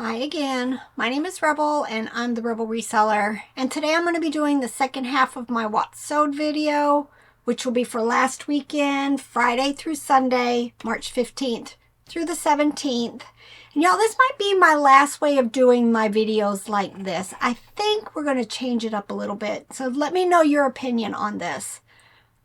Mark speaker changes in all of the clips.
Speaker 1: Hi again, my name is Rebel and I'm the Rebel Reseller, and today I'm going to be doing the second half of my What Sewed video, which will be for last weekend, Friday through Sunday, March 15th through the 17th. And y'all, this might be my last way of doing my videos like this. I think we're going to change it up a little bit, so let me know your opinion on this.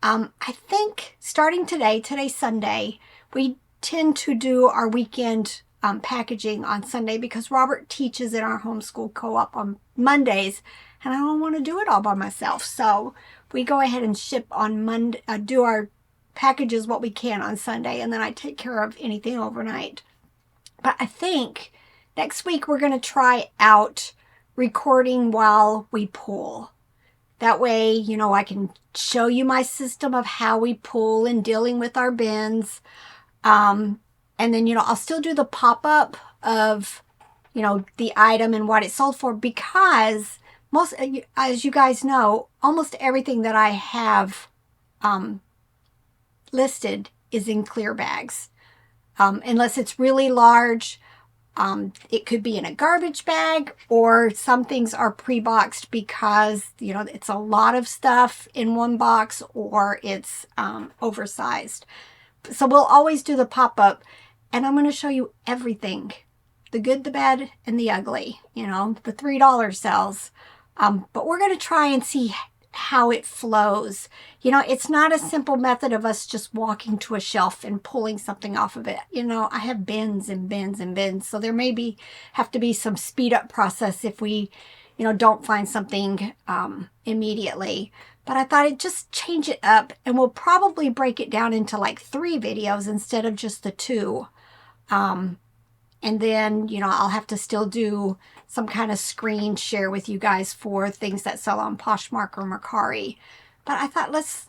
Speaker 1: I think starting today's Sunday, we tend to do our weekend packaging on Sunday because Robert teaches in our homeschool co-op on Mondays, and I don't want to do it all by myself. So we go ahead and ship on Monday, do our packages what we can on Sunday, and then I take care of anything overnight. But I think next week we're going to try out recording while we pull. That way, you know, I can show you my system of how we pull and dealing with our bins. And then, you know, I'll still do the pop-up of, you know, the item and what it sold for, because most, as you guys know, almost everything that I have listed is in clear bags. Unless it's really large, it could be in a garbage bag, or some things are pre-boxed because, you know, it's a lot of stuff in one box, or it's oversized. So we'll always do the pop-up, and I'm going to show you everything. The good, the bad, and the ugly. You know, the $3 sells. But we're going to try and see how it flows. You know, it's not a simple method of us just walking to a shelf and pulling something off of it. You know, I have bins and bins and bins, so there may have to be some speed up process if we, you know, don't find something immediately. But I thought I'd just change it up, and we'll probably break it down into like 3 videos instead of just the 2. And then, you know, I'll have to still do some kind of screen share with you guys for things that sell on Poshmark or Mercari. But I thought let's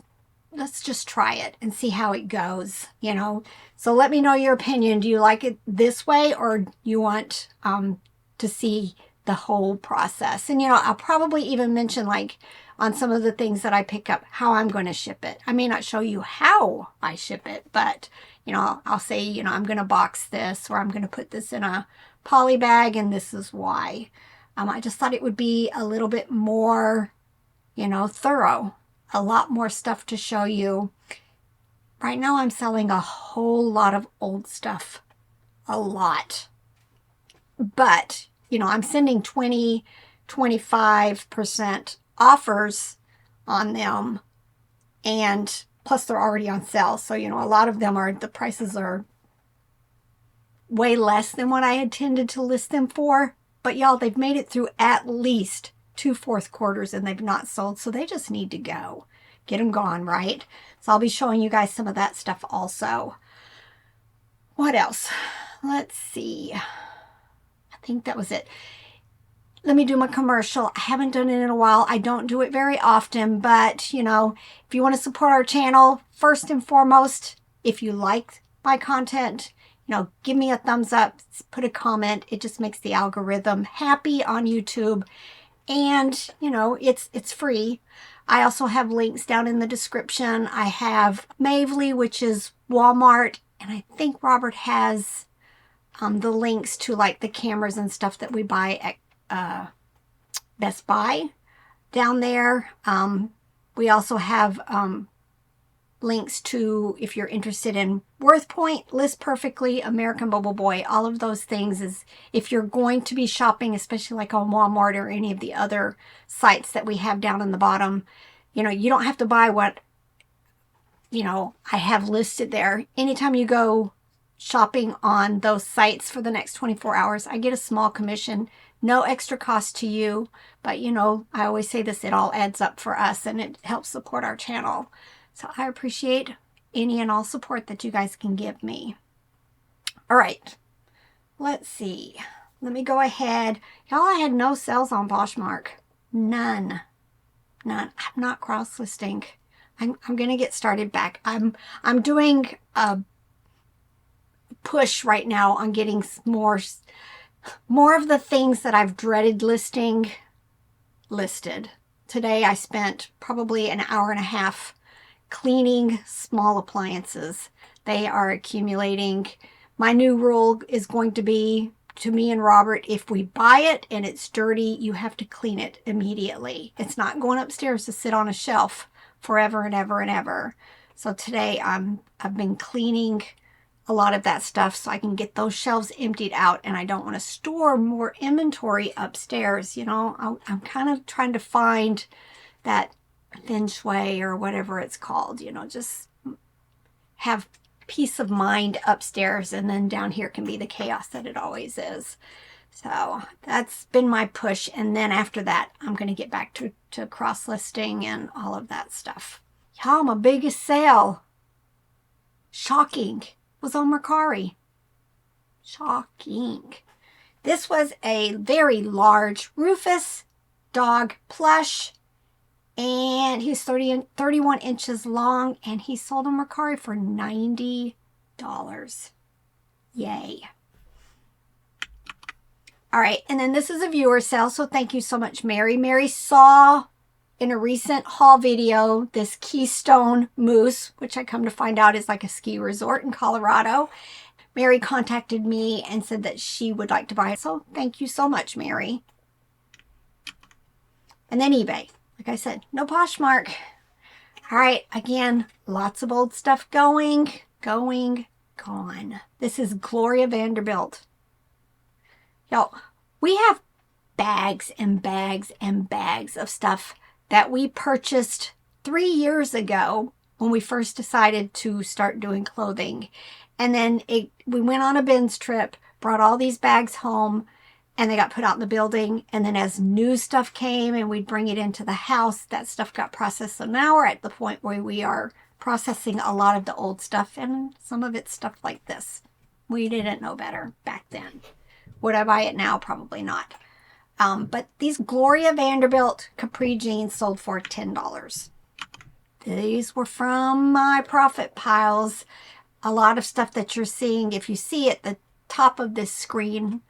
Speaker 1: just try it and see how it goes, you know. So let me know your opinion. Do you like it this way, or you want to see the whole process? And, you know, I'll probably even mention, like, on some of the things that I pick up, how I'm going to ship it. I may not show you how I ship it, but, you know, I'll say, you know, I'm going to box this, or I'm going to put this in a poly bag, and this is why. I just thought it would be a little bit more, you know, thorough. A lot more stuff to show you. Right now I'm selling a whole lot of old stuff. A lot. But, you know, I'm sending 25% offers on them, and plus they're already on sale. So, you know, a lot of them the prices are way less than what I intended to list them for. But y'all, they've made it through at least 2 fourth quarters and they've not sold. So they just need to go. Get them gone, right? So I'll be showing you guys some of that stuff also. What else? Let's see. I think that was it. Let me do my commercial. I haven't done it in a while. I don't do it very often, but, you know, if you want to support our channel, first and foremost, if you like my content, you know, give me a thumbs up, put a comment. It just makes the algorithm happy on YouTube. And, you know, it's free. I also have links down in the description. I have Mavely, which is Walmart, and I think Robert has the links to, like, the cameras and stuff that we buy at Best Buy down there. We also have links to, if you're interested in WorthPoint, List Perfectly, American Bubble Boy, all of those things. Is if you're going to be shopping, especially like on Walmart or any of the other sites that we have down in the bottom, you know, you don't have to buy what, you know, I have listed there. Anytime you go shopping on those sites for the next 24 hours, I get a small commission. No extra cost to you, but, you know, I always say this, it all adds up for us and it helps support our channel. So I appreciate any and all support that you guys can give me. All right, let's see. Let me go ahead. Y'all, I had no sales on Poshmark. None. I'm not cross-listing. I'm going to get started back. I'm doing a push right now on getting more of the things that I've dreaded listing listed. Today I spent probably an hour and a half cleaning small appliances. They are accumulating. My new rule is going to be to me and Robert, if we buy it and it's dirty, you have to clean it immediately. It's not going upstairs to sit on a shelf forever and ever and ever. So today I've been cleaning a lot of that stuff so I can get those shelves emptied out, and I don't want to store more inventory upstairs. You know, I'm kind of trying to find that feng shui or whatever it's called, you know, just have peace of mind upstairs, and then down here can be the chaos that it always is. So that's been my push, and then after that I'm going to get back to cross-listing and all of that stuff. Y'all, my biggest sale, shocking, was on Mercari. Shocking. This was a very large Rufus dog plush, and he's 31 inches long, and he sold on Mercari for $90. Yay. All right, and then this is a viewer sale, so thank you so much, Mary. Mary saw in a recent haul video this Keystone Moose, which I come to find out is like a ski resort in Colorado. Mary contacted me and said that she would like to buy it, so thank you so much, Mary. And then eBay. Like I said, no Poshmark. All right, again, lots of old stuff going, gone. This is Gloria Vanderbilt. Y'all, we have bags and bags and bags of stuff that we purchased 3 years ago when we first decided to start doing clothing. And then we went on a bins trip, brought all these bags home, and they got put out in the building. And then as new stuff came and we'd bring it into the house, that stuff got processed. So now we're at the point where we are processing a lot of the old stuff, and some of it's stuff like this. We didn't know better back then. Would I buy it now? Probably not. But these Gloria Vanderbilt capri jeans sold for $10. These were from my profit piles. A lot of stuff that you're seeing, if you see at the top of this screen,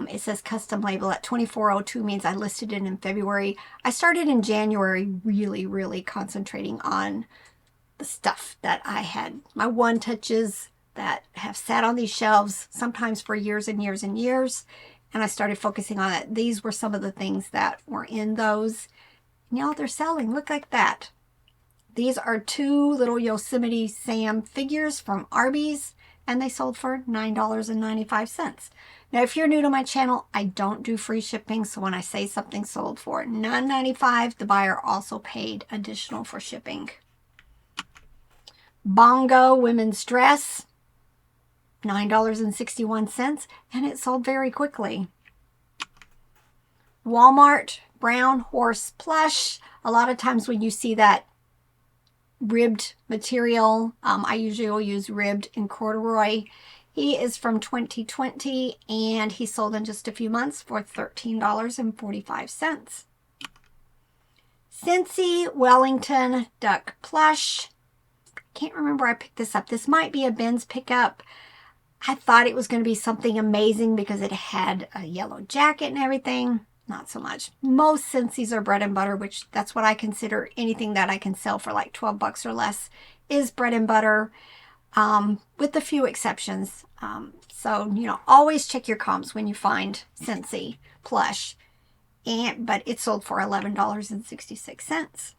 Speaker 1: it says custom label at 2402 means I listed it in February. I started in January really concentrating on the stuff that I had, my one touches that have sat on these shelves sometimes for years and years and years. And I started focusing on it. These were some of the things that were in those. And y'all, they're selling. Look like that. These are 2 little Yosemite Sam figures from Arby's, and they sold for $9.95. Now, if you're new to my channel, I don't do free shipping. So when I say something sold for $9.95, the buyer also paid additional for shipping. Bongo women's dress, $9.61, and it sold very quickly. Walmart brown horse plush. A lot of times when you see that ribbed material, I usually will use ribbed and corduroy. He is from 2020, and he sold in just a few months for $13.45. Scentsy Wellington duck plush. Can't remember I picked this up. This might be a Ben's pickup. I thought it was going to be something amazing because it had a yellow jacket and everything. Not so much. Most Scentsies are bread and butter, which that's what I consider. Anything that I can sell for like 12 bucks or less is bread and butter, with a few exceptions. So, you know, always check your comps when you find Scentsy plush. But it sold for $11.66.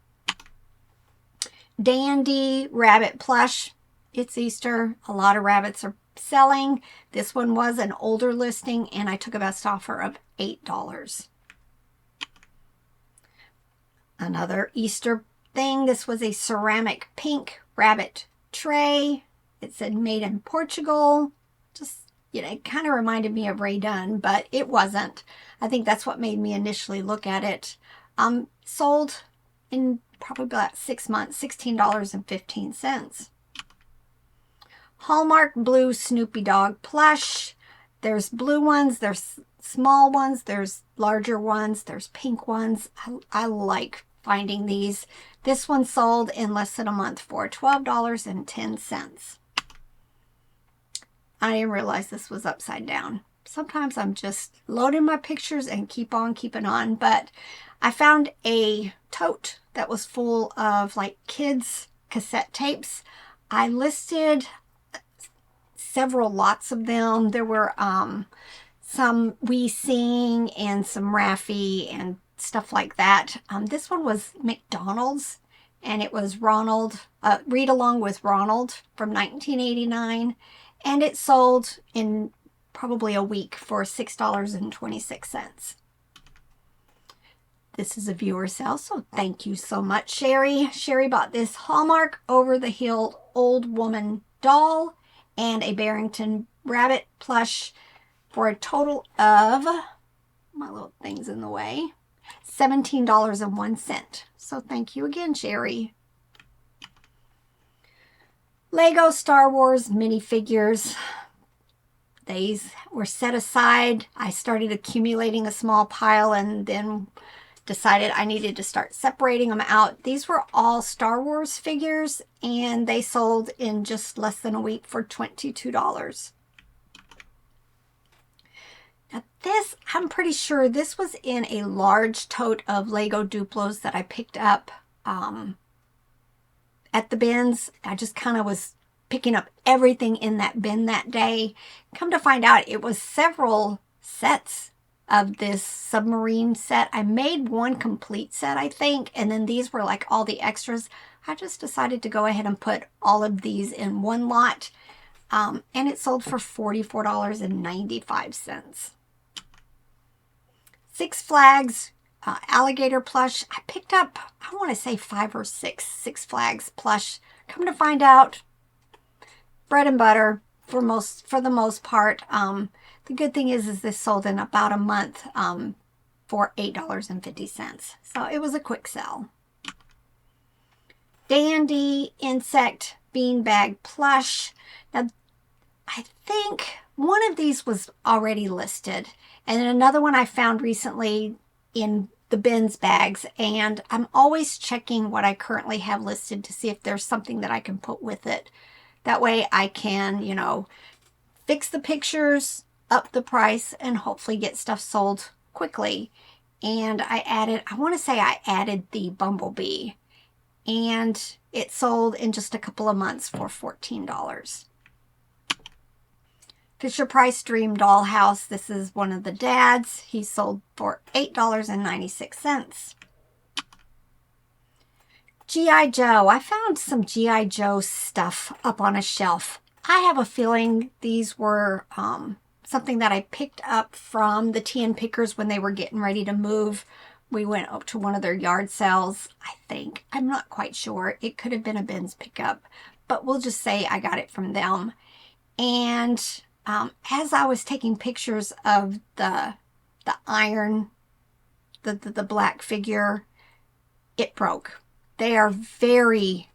Speaker 1: Dandy rabbit plush. It's Easter. A lot of rabbits are selling. This one was an older listing, and I took a best offer of $8. Another Easter thing. This was a ceramic pink rabbit tray. It said made in Portugal. Just, you know, it kind of reminded me of Ray Dunn, but it wasn't. I think that's what made me initially look at it. Sold in probably about 6 months, $16.15. Hallmark blue Snoopy dog plush. There's blue ones, there's small ones, there's larger ones, there's pink ones. I like finding these. This one sold in less than a month for $12.10. I didn't realize this was upside down. Sometimes I'm just loading my pictures and keep on keeping on. But I found a tote that was full of like kids cassette tapes. I listed several lots of them. There were some We Sing and some Raffi and stuff like that. This one was McDonald's, and it was Ronald, Read Along with Ronald from 1989, and it sold in probably a week for $6.26. This is a viewer sale, so thank you so much, Sherry. Sherry bought this Hallmark over-the-hill old woman doll and a Barrington rabbit plush for a total of, my little thing's in the way, $17.01. So thank you again, Sherry. Lego Star Wars minifigures. These were set aside. I started accumulating a small pile and then decided I needed to start separating them out. These were all Star Wars figures, and they sold in just less than a week for $22. Now this, I'm pretty sure this was in a large tote of Lego Duplos that I picked up at the bins. I just kind of was picking up everything in that bin that day. Come to find out, it was several sets of this submarine set. I made one complete set, I think, and then these were like all the extras. I just decided to go ahead and put all of these in one lot, and it sold for $44.95. Six Flags alligator plush. I picked up, I want to say 5 or 6 Six Flags plush. Come to find out, bread and butter for the most part. The good thing is this sold in about a month for $8.50. So it was a quick sell. Dandy insect beanbag plush. Now, I think one of these was already listed, and then another one I found recently in the bins bags, and I'm always checking what I currently have listed to see if there's something that I can put with it. That way I can, you know, fix the pictures, up the price, and hopefully get stuff sold quickly. And I want to say I added the Bumblebee, and it sold in just a couple of months for $14. Fisher-Price Dream Dollhouse. This is one of the dads. He sold for $8.96. G.I. Joe. I found some G.I. Joe stuff up on a shelf. I have a feeling these were something that I picked up from the Tea and Pickers when they were getting ready to move. We went up to one of their yard sales, I think. I'm not quite sure. It could have been a bins pickup, but we'll just say I got it from them. And as I was taking pictures of the iron, the black figure, it broke. They are very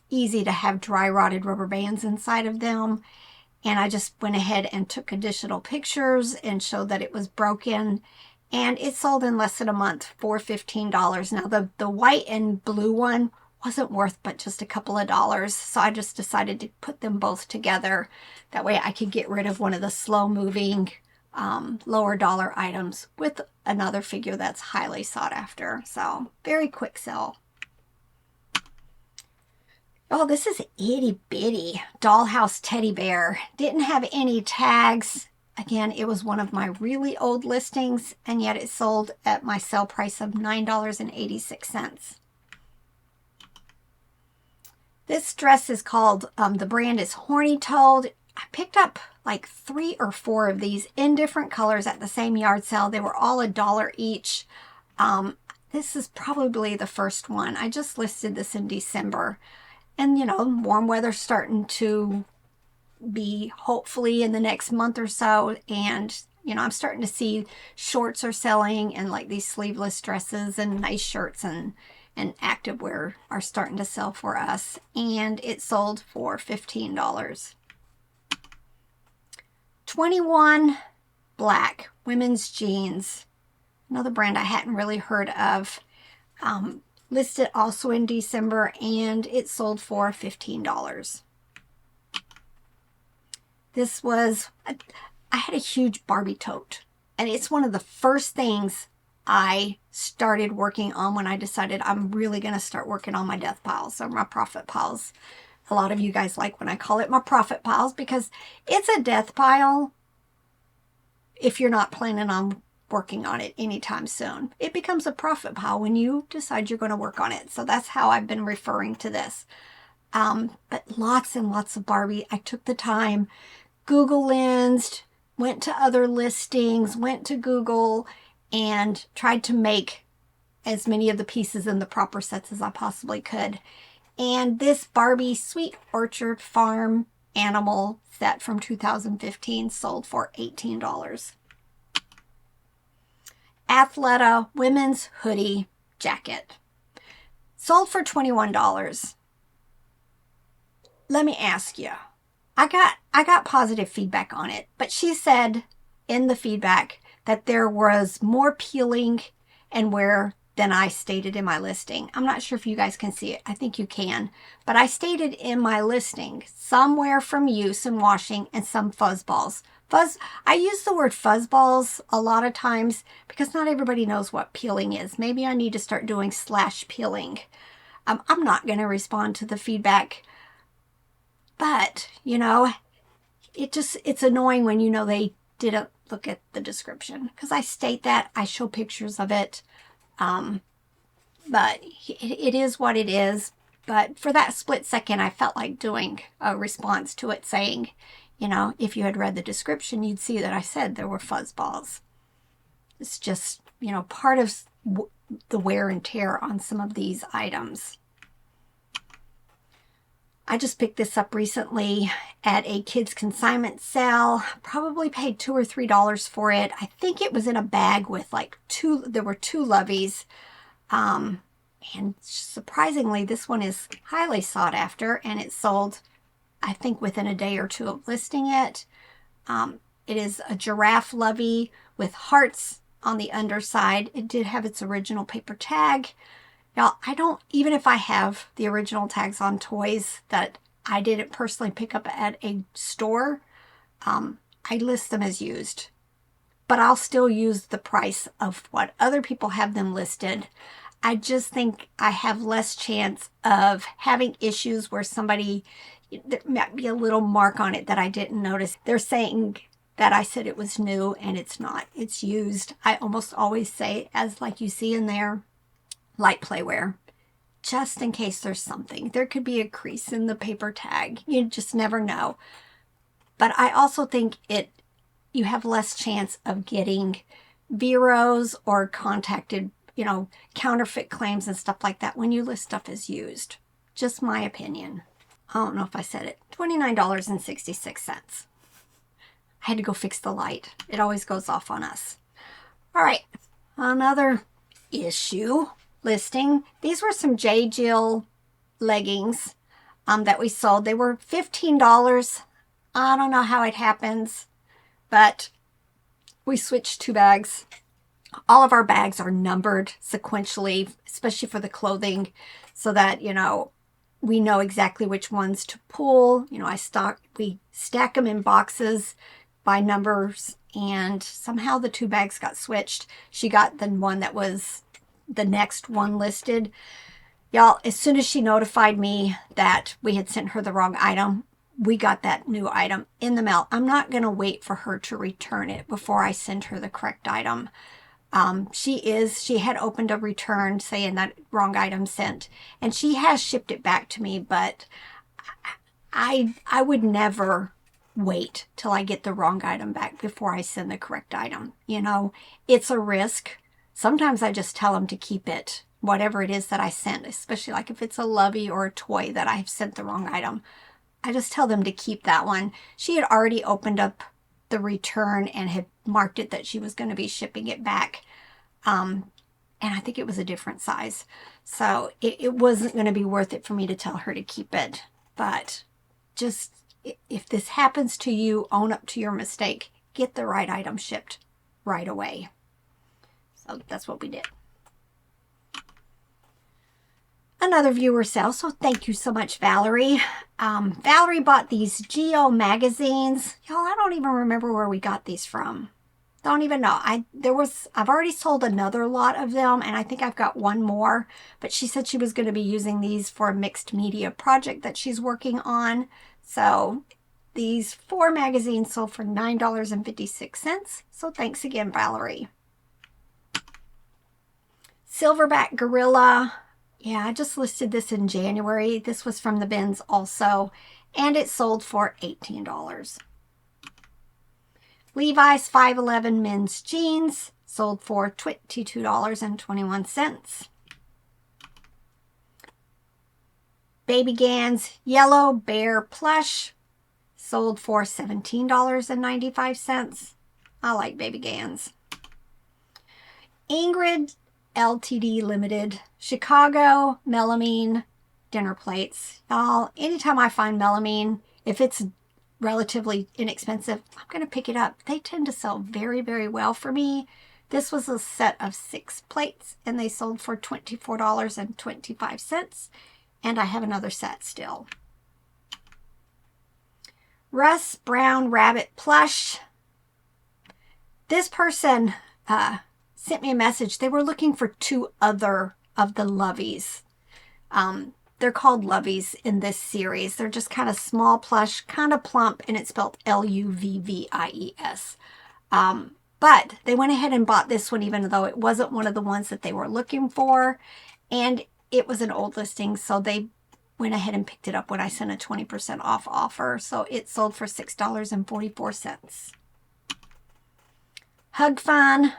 Speaker 1: easy to have dry rotted rubber bands inside of them. And I just went ahead and took additional pictures and showed that it was broken. And it sold in less than a month for $15. Now the white and blue one wasn't worth but just a couple of dollars. So I just decided to put them both together. That way I could get rid of one of the slow moving lower dollar items with another figure that's highly sought after. So very quick sell. Oh, this is itty bitty dollhouse teddy bear. Didn't have any tags. Again, it was one of my really old listings, and yet it sold at my sale price of $9.86. This dress is called, the brand is Horny Toad. I picked up like 3 or 4 of these in different colors at the same yard sale. They were all $1 each. This is probably the first one. I just listed this in December. And, you know, warm weather starting to be hopefully in the next month or so. And, you know, I'm starting to see shorts are selling, and like these sleeveless dresses and nice shirts and activewear are starting to sell for us. And it sold for $15. 21 Black women's jeans. Another brand I hadn't really heard of. Listed also in December, and it sold for $15. This was, I had a huge Barbie tote, and it's one of the first things I started working on when I decided I'm really going to start working on my death piles or my profit piles. A lot of you guys like when I call it my profit piles because it's a death pile, if you're not planning on working on it anytime soon. It becomes a profit pile when you decide you're going to work on it. So that's how I've been referring to this. But lots and lots of Barbie. I took the time, Google lensed, went to other listings, went to Google, and tried to make as many of the pieces in the proper sets as I possibly could. And this Barbie Sweet Orchard Farm Animal set from 2015 sold for $18. Athleta women's hoodie jacket sold for $21. Let me ask you, I got positive feedback on it, but she said in the feedback that there was more peeling and wear than I stated in my listing. I'm not sure if you guys can see it. I think you can. But I stated in my listing, some wear from use and washing and some fuzz balls. I use the word fuzz balls a lot of times because not everybody knows what peeling is. Maybe I need to start doing slash peeling. I'm not going to respond to the feedback. But, you know, it's annoying when you know they didn't look at the description. Because I state that. I show pictures of it. But it is what it is. But for that split second, I felt like doing a response to it saying, you know, if you had read the description, you'd see that I said there were fuzz balls. It's just, you know, part of the wear and tear on some of these items. I just picked this up recently at a kids consignment sale. Probably paid $2 or $3 for it. I think it was in a bag with like there were two loveys. And surprisingly, this one is highly sought after and it sold, I think, within a day or two of listing it. It is a giraffe lovey with hearts on the underside. It did have its original paper tag. Now, even if I have the original tags on toys that I didn't personally pick up at a store, I list them as used. But I'll still use the price of what other people have them listed. I just think I have less chance of having issues where there might be a little mark on it that I didn't notice. They're saying that I said it was new and it's not. It's used. I almost always say, as like you see in there, light playwear, just in case there's something. There could be a crease in the paper tag. You just never know. But I also think you have less chance of getting bureaus or contacted, you know, counterfeit claims and stuff like that when you list stuff as used. Just my opinion. I don't know if I said it. $29.66. I had to go fix the light. It always goes off on us. All right, another issue listing. These were some J. Jill leggings that we sold. They were $15. I don't know how it happens, but we switched two bags. All of our bags are numbered sequentially, especially for the clothing, so that, you know, we know exactly which ones to pull. You know, we stack them in boxes by numbers, and somehow the two bags got switched. She got the one that was the next one listed. Y'all, as soon as she notified me that we had sent her the wrong item, we got that new item in the mail. I'm not going to wait for her to return it before I send her the correct item. She had opened a return saying that wrong item sent, and she has shipped it back to me, but I would never wait till I get the wrong item back before I send the correct item. You know, it's a risk. Sometimes I just tell them to keep it, whatever it is that I sent, especially like if it's a lovey or a toy that I've sent the wrong item. I just tell them to keep that one. She had already opened up the return and had marked it that she was going to be shipping it back. And I think it was a different size. So it wasn't going to be worth it for me to tell her to keep it. But just, if this happens to you, own up to your mistake. Get the right item shipped right away. So that's what we did. Another viewer sale, so thank you so much, Valerie. Valerie bought these Geo magazines. Y'all, I don't even remember where we got these from. Don't even know. I've already sold another lot of them, and I think I've got one more. But she said she was going to be using these for a mixed media project that she's working on. So These 4 magazines sold for $9.56. So thanks again, Valerie. Silverback Gorilla. Yeah, I just listed this in January. This was from the bins also, and it sold for $18. Levi's 511 men's jeans sold for $22.21. Baby Gans Yellow Bear Plush sold for $17.95. I like Baby Gans. Ingrid Ltd. Limited Chicago melamine dinner plates. Y'all, anytime I find melamine, if it's relatively inexpensive, I'm going to pick it up. They tend to sell very, very well for me. This was a set of 6 plates, and they sold for $24.25. And I have another set still. Russ Brown Rabbit Plush. This person sent me a message. They were looking for 2 other of the Lovies. They're called Lovies in this series. They're just kind of small plush, kind of plump, and it's spelled L-U-V-V-I-E-S. But they went ahead and bought this one even though it wasn't one of the ones that they were looking for. And it was an old listing, so they went ahead and picked it up when I sent a 20% off offer. So it sold for $6.44. Hug Fun.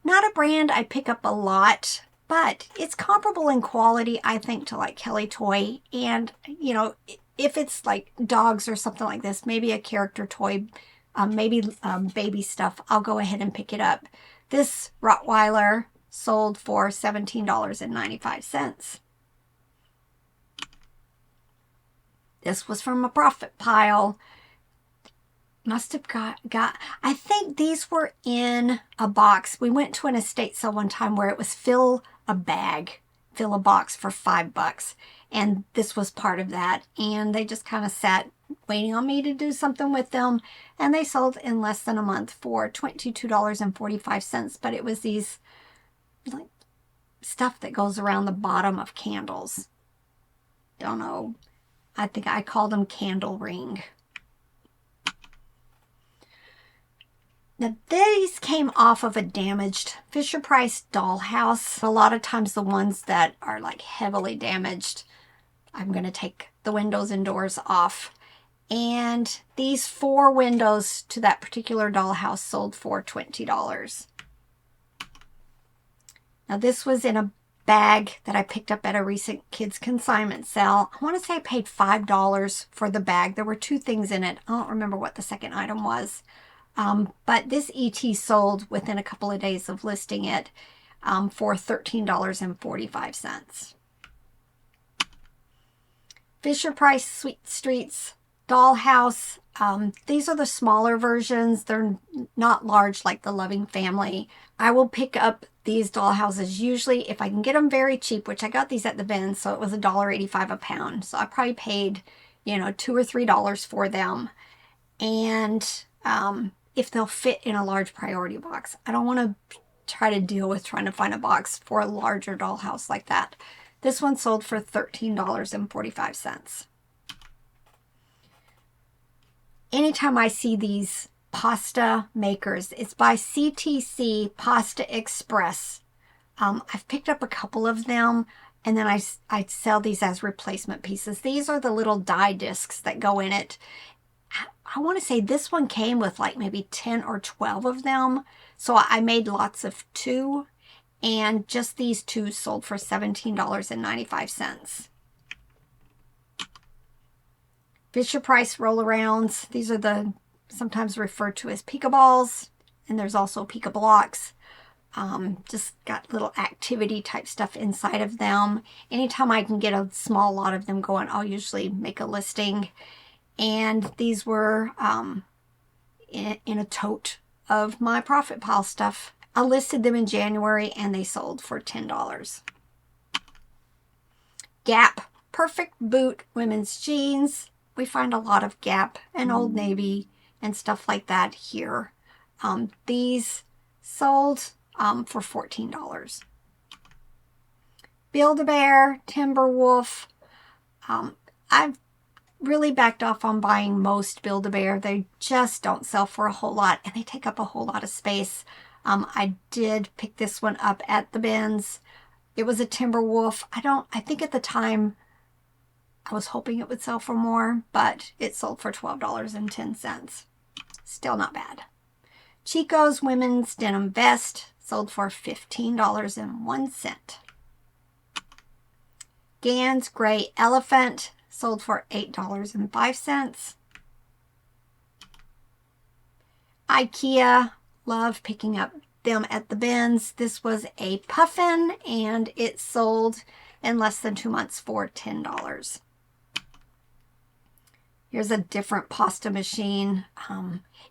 Speaker 1: Not a brand I pick up a lot, but it's comparable in quality, I think, to like Kelly Toy. And, you know, if it's like dogs or something like this, maybe a character toy, maybe baby stuff, I'll go ahead and pick it up. This Rottweiler sold for $17.95. This was from a profit pile. Must have got, I think these were in a box. We went to an estate sale one time where it was fill a box for $5. And this was part of that. And they just kind of sat waiting on me to do something with them. And they sold in less than a month for $22.45. But it was these like stuff that goes around the bottom of candles. Don't know. I think I called them candle ring. Now these came off of a damaged Fisher-Price dollhouse. A lot of times the ones that are like heavily damaged, I'm going to take the windows and doors off. And these 4 windows to that particular dollhouse sold for $20. Now this was in a bag that I picked up at a recent kids consignment sale. I want to say I paid $5 for the bag. There were 2 things in it. I don't remember what the second item was. But this ET sold within a couple of days of listing it for $13.45. Fisher-Price Sweet Streets Dollhouse. These are the smaller versions. They're not large like the Loving Family. I will pick up these dollhouses usually if I can get them very cheap, which I got these at the bin, so it was $1.85 a pound. So I probably paid, you know, $2 or $3 for them. And if they'll fit in a large priority box. I don't want to try to deal with trying to find a box for a larger dollhouse like that. This one sold for $13.45. Anytime I see these pasta makers, it's by CTC Pasta Express. I've picked up a couple of them, and then I sell these as replacement pieces. These are the little die discs that go in it. I want to say this one came with like maybe 10 or 12 of them. So I made lots of 2, and just these 2 sold for $17.95. Fisher-Price roll-arounds. These are the sometimes referred to as Pika balls, and there's also Pika blocks. Just got little activity type stuff inside of them. Anytime I can get a small lot of them going, I'll usually make a listing. And these were in a tote of my profit pile stuff. I listed them in January and they sold for $10. Gap Perfect Boot women's jeans. We find a lot of Gap and Old Navy and stuff like that here. These sold for $14. Build-A-Bear, Timberwolf. I've really backed off on buying most Build-A-Bear. They just don't sell for a whole lot, and they take up a whole lot of space. I did pick this one up at the bins. It was a Timberwolf. I think at the time I was hoping it would sell for more, but it sold for $12.10. Still not bad. Chico's women's denim vest sold for $15.01. Gans gray elephant sold for $8.05. IKEA, love picking up them at the bins. This was a puffin and it sold in less than 2 months for $10. Here's a different pasta machine.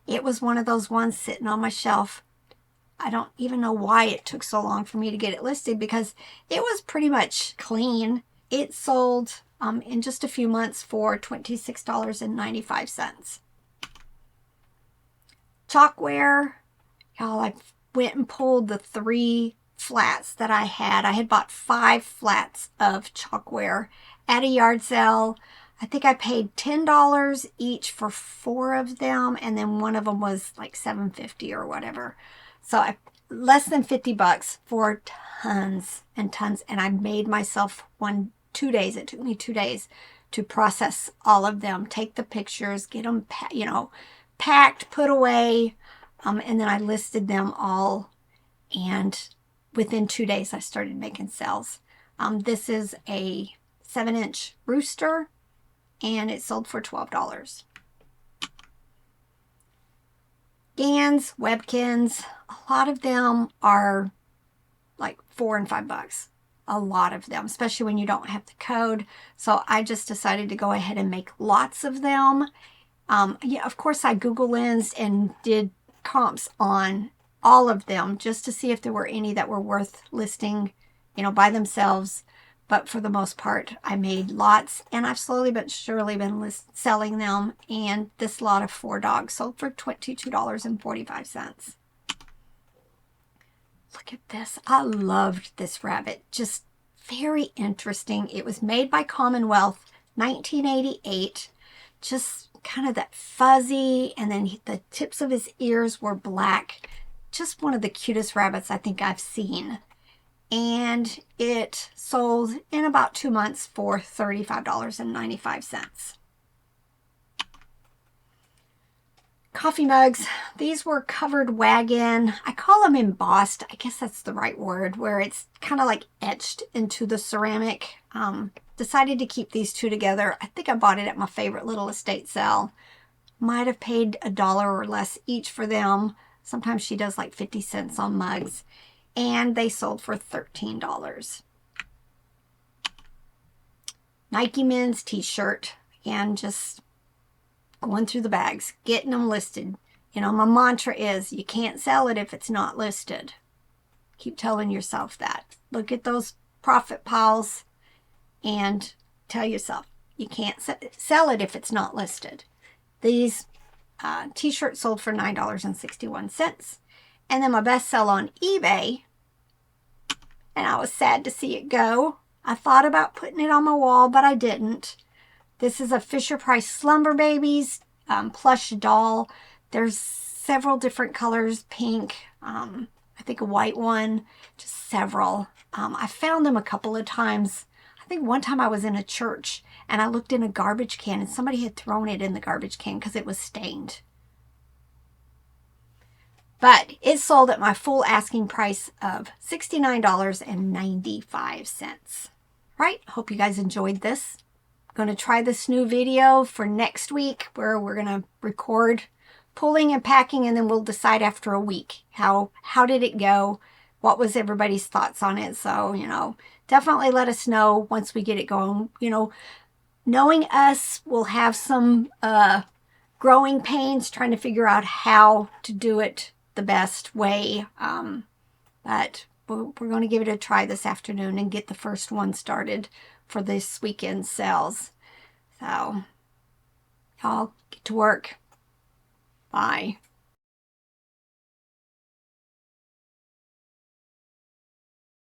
Speaker 1: It was one of those ones sitting on my shelf. I don't even know why it took so long for me to get it listed because it was pretty much clean. It sold in just a few months for $26.95. Chalkware. Y'all, I went and pulled the 3 flats that I had. I had bought 5 flats of chalkware at a yard sale. I think I paid $10 each for 4 of them, and then one of them was like $7.50 or whatever. So less than $50 for tons and tons, and I made myself 2 days. It took me 2 days to process all of them, take the pictures, get them, packed, put away, and then I listed them all, and within 2 days I started making sales. This is a 7-inch rooster, and it sold for $12. Gans, Webkins, a lot of them are like $4 and $5. A lot of them, especially when you don't have the code. So I just decided to go ahead and make lots of them. Yeah, of course I Google Lensed and did comps on all of them just to see if there were any that were worth listing, by themselves. But for the most part, I made lots, and I've slowly but surely been selling them. And this lot of 4 dogs sold for $22.45. Look at this. I loved this rabbit. Just very interesting. It was made by Commonwealth, 1988. Just kind of that fuzzy, and then the tips of his ears were black. Just one of the cutest rabbits I think I've seen. And it sold in about 2 months for $35.95. Coffee mugs. These were covered wagon. I call them embossed. I guess that's the right word, where it's kind of like etched into the ceramic. Decided to keep these 2 together. I think I bought it at my favorite little estate sale. Might have paid $1 or less each for them. Sometimes she does like 50 cents on mugs. And they sold for $13. Nike men's t-shirt. And just going through the bags, getting them listed. My mantra is, you can't sell it if it's not listed. Keep telling yourself that. Look at those profit piles and tell yourself, you can't sell it if it's not listed. These t-shirts sold for $9.61. And then my best sell on eBay, and I was sad to see it go. I thought about putting it on my wall, but I didn't. This is a Fisher-Price Slumber Babies plush doll. There's several different colors, pink, I think a white one, just several. I found them a couple of times. I think one time I was in a church and I looked in a garbage can and somebody had thrown it in the garbage can because it was stained. But it sold at my full asking price of $69.95. Right? Hope you guys enjoyed this. I'm going to try this new video for next week where we're going to record pulling and packing, and then we'll decide after a week how did it go, what was everybody's thoughts on it. So, definitely let us know once we get it going. Knowing us, we'll have some growing pains trying to figure out how to do it the best way, but we're going to give it a try this afternoon and get the first one started for this weekend sales. So, y'all get to work. Bye.